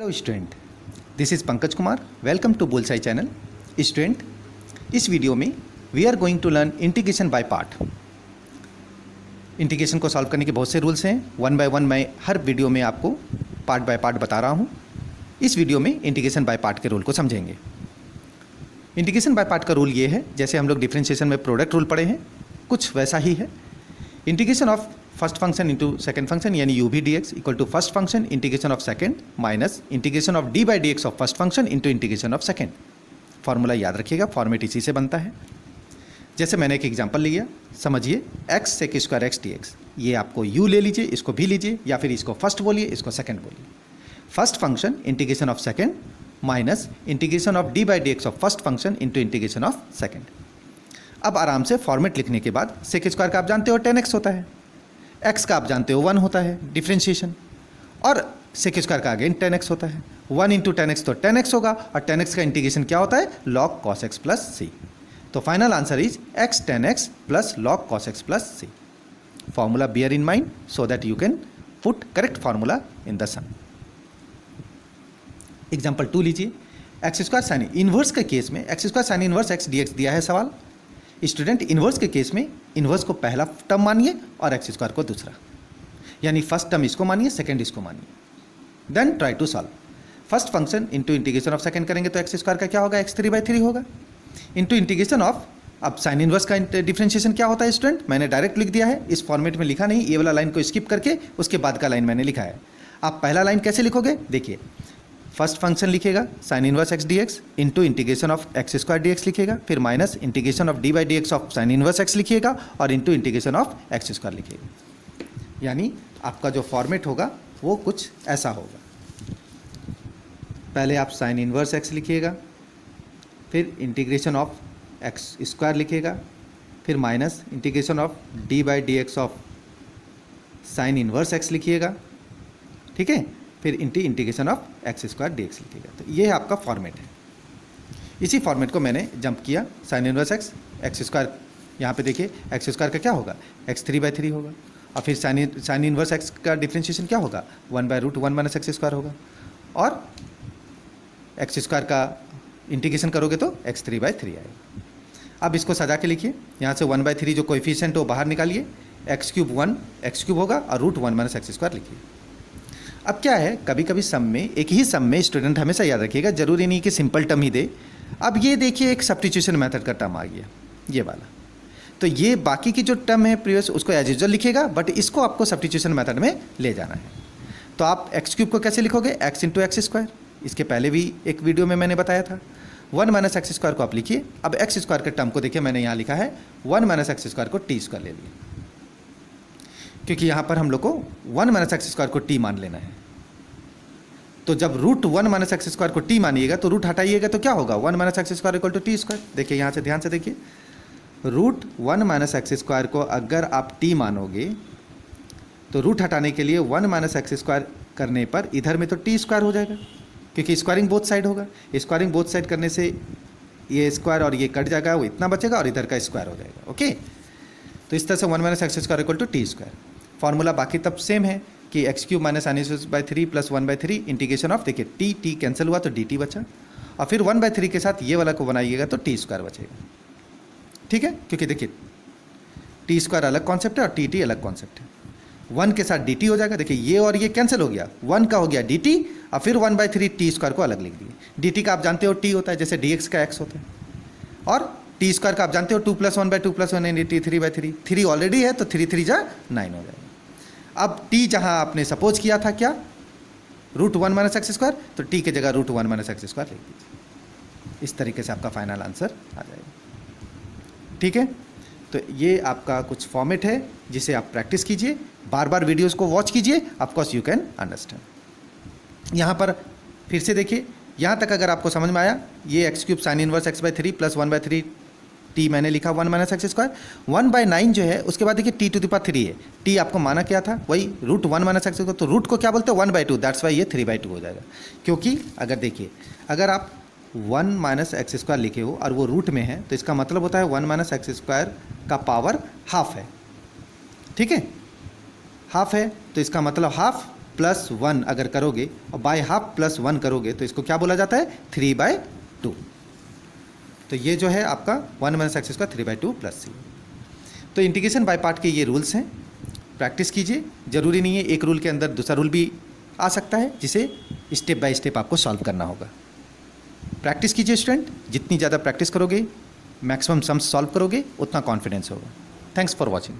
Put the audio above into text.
Hello student, this is Pankaj Kumar. Welcome to Bullseye channel. Student, इस video में we are going to learn integration by part. Integration को solve करने के बहुत से रूल्स हैं। वन बाय वन मैं हर वीडियो में आपको पार्ट बाय पार्ट बता रहा हूँ। इस वीडियो में इंटीग्रेशन बाय पार्ट के रूल को समझेंगे। इंटीग्रेशन बाय पार्ट का रूल ये है, जैसे हम लोग डिफरेंशिएशन में प्रोडक्ट रूल पढ़े हैं, कुछ वैसा ही है। Integration of first function into second function यानी यू भी d x equal to first function integration of second minus integration of d by d x of first function into integration of second. Formula याद रखिएगा, format इसी से बनता है। जैसे मैंने एक एग्जांपल लिया, समझिए x sec square x d x. ये आपको यू ले लीजिए, इसको भी लीजिए, या फिर इसको फर्स्ट बोलिए, इसको सेकंड बोलिए। First function integration of second minus integration of d by d x of first function into integration of second. अब आराम से फॉर्मेट लिखने के बाद सेक स्क्वायर का आप जानते हो 10x होता है, x का आप जानते हो 1 होता है डिफ्रेंशिएशन, और सेक स्क्वायर का अगेन 10x होता है। 1 इंटू 10x तो 10x होगा, और 10x का इंटीग्रेशन क्या होता है, log cos x plus C. तो final answer is x 10x plus log cos x plus C. Formula bear in mind so that you can put correct formula in the sum. Example 2 लीजिए। X square sine inverse के case में x square sine inverse x d x दिया है सवाल। Student, inverse के case में inverse को पहला टर्म मानिए और एक्स स्क्वायर को दूसरा, यानी फर्स्ट टर्म इसको मानिए, सेकंड इसको मानिए। Then try to solve. First function into integration of second करेंगे तो एक्स स्क्वायर का क्या होगा, x3/3 होगा, इंटू इंटीग्रेशन ऑफ, अब साइन इन्वर्स का डिफरेंशिएशन क्या होता है स्टूडेंट, मैंने डायरेक्ट लिख दिया है, इस फॉर्मेट में लिखा नहीं, ये वाला लाइन को स्किप करके उसके बाद का लाइन मैंने लिखा है। आप पहला लाइन कैसे लिखोगे, देखिए, फर्स्ट फंक्शन लिखेगा sign inverse x d x into integration of x square D x लिखेगा, फिर minus integration of d by d x of sine inverse x लिखिएगा, और into integration of x square लिखिएगा। यानी आपका जो फॉर्मेट होगा वो कुछ ऐसा होगा। पहले आप साइन इनवर्स एक्स लिखिएगा, फिर इंटीग्रेशन ऑफ एक्स स्क्वायर लिखिएगा, फिर minus integration of d by d x of sine inverse x लिखिएगा, ठीक है, फिर integration of x square D x लिखिएगा। तो ये आपका फॉर्मेट है। इसी फॉर्मेट को मैंने जंप किया, sign inverse x x square, यहाँ पे देखिए एक्स स्क्वायर का क्या होगा, x3/3 होगा, और फिर साइन इनवर्स एक्स का डिफरेंशिएशन क्या होगा, 1/√1 माइनस एक्स स्क्वायर होगा, और एक्स स्क्वायर का इंटीग्रेशन करोगे तो x3/3 आएगा। अब इसको सजा के लिखिए, यहाँ से 1/3 जो कोएफिशिएंट हो बाहर निकालिए, x³ होगा, और √1 माइनस एक्स स्क्वायर लिखिए। अब क्या है, कभी कभी सम में, एक ही सम में स्टूडेंट हमेशा याद रखिएगा, जरूरी नहीं कि सिंपल टर्म ही दे। अब ये देखिए एक सब्स्टिट्यूशन मेथड का टर्म आ गया, ये वाला, तो ये बाकी की जो टर्म है प्रीवियस उसको एज यूजुअल लिखिएगा, बट इसको आपको सब्स्टिट्यूशन मेथड में ले जाना है। तो आप x³ को कैसे लिखोगे, x इंटू एक्स स्क्वायर, इसके पहले भी एक वीडियो में मैंने बताया था। 1 माइनस एक्स स्क्वायर को आप लिखिए। अब एक्स स्क्वायर के टर्म को देखिए, मैंने यहाँ लिखा है 1 माइनस एक्स स्क्वायर को टी स्क्वायर ले लिया, क्योंकि यहाँ पर हम लोग को 1 माइनस एक्स स्क्वायर को टी मान लेना है। तो जब √1 माइनस एक्स स्क्वायर को टी मानिएगा तो रूट हटाइएगा तो क्या होगा, 1 minus x square equal to t square. देखिए यहाँ से ध्यान से देखिए, √1 माइनस एक्स स्क्वायर को अगर आप टी मानोगे तो रूट हटाने के लिए 1 माइनस एक्स स्क्वायर करने पर इधर में तो टी स्क्वायर हो जाएगा, क्योंकि स्क्वायरिंग बोथ साइड होगा। स्क्वायरिंग बोथ साइड करने से ये स्क्वायर और ये कट जाएगा, वो इतना बचेगा, और इधर का स्क्वायर हो जाएगा। ओके, तो इस तरह से 1 minus x square equal to t square. Formula बाकी तब सेम है कि x³ minus sin² plus 1/3 integration of, देखिए t कैंसिल हुआ तो dt बचा, और फिर 1/3 के साथ ये वाला को बनाइएगा तो टी स्क्वायर बचेगा, ठीक है, क्योंकि देखिए टी स्क्वायर अलग कॉन्सेप्ट है और टी अलग कॉन्सेप्ट है। 1 के साथ dt हो जाएगा, देखिए ये और ये कैंसिल हो गया, 1 का हो गया dt, और फिर 1/3 टी स्क्वायर को अलग लिख दिए। dt का आप जानते हो t होता है, जैसे dx का x होता है, और टी स्क्वायर का आप जानते हो 2 + 1/2 + 1 dt 3/3, 3 ऑलरेडी है तो 3 जा 9 हो जाएगा। अब t जहां आपने सपोज किया था क्या, √1 माइनस एक्स स्क्वायर, तो t की जगह √1 माइनस एक्स स्क्वायर लिख दीजिए। इस तरीके से आपका फाइनल आंसर आ जाएगा, ठीक है। तो ये आपका कुछ फॉर्मेट है जिसे आप प्रैक्टिस कीजिए, बार बार वीडियोस को वॉच कीजिए, ऑफकोर्स यू कैन अंडरस्टैंड। यहाँ पर फिर से देखिए, यहाँ तक अगर आपको समझ में आया, ये x³ sine inverse x/3 plus 1/3 T मैंने लिखा 1 माइनस एक्स स्क्वायर, 1/9 जो है उसके बाद देखिए t⁻³ है, t आपको माना क्या था, वही √1 माइनस एक्स स्क्वायर, तो रूट को क्या बोलते हैं 1/2, दैट्स वाई ये 3/2 हो जाएगा। क्योंकि अगर देखिए, अगर आप 1 माइनस एक्स स्क्वायर लिखे हो और वो रूट में है तो इसका मतलब होता है 1 माइनस एक्स स्क्वायर का पावर हाफ है, ठीक है। हाफ है तो इसका मतलब हाफ प्लस 1 अगर करोगे और बाय हाफ प्लस 1 करोगे तो इसको क्या बोला जाता है, 3/2। तो ये जो है आपका 1 minus x square 3/2 plus C. तो इंटीग्रेशन बाय पार्ट के ये रूल्स हैं, प्रैक्टिस कीजिए। ज़रूरी नहीं है एक रूल के अंदर दूसरा रूल भी आ सकता है, जिसे स्टेप बाय स्टेप आपको सॉल्व करना होगा। प्रैक्टिस कीजिए स्टूडेंट, जितनी ज़्यादा प्रैक्टिस करोगे, मैक्सिमम सम्स सॉल्व करोगे, उतना कॉन्फिडेंस होगा। Thanks for watching.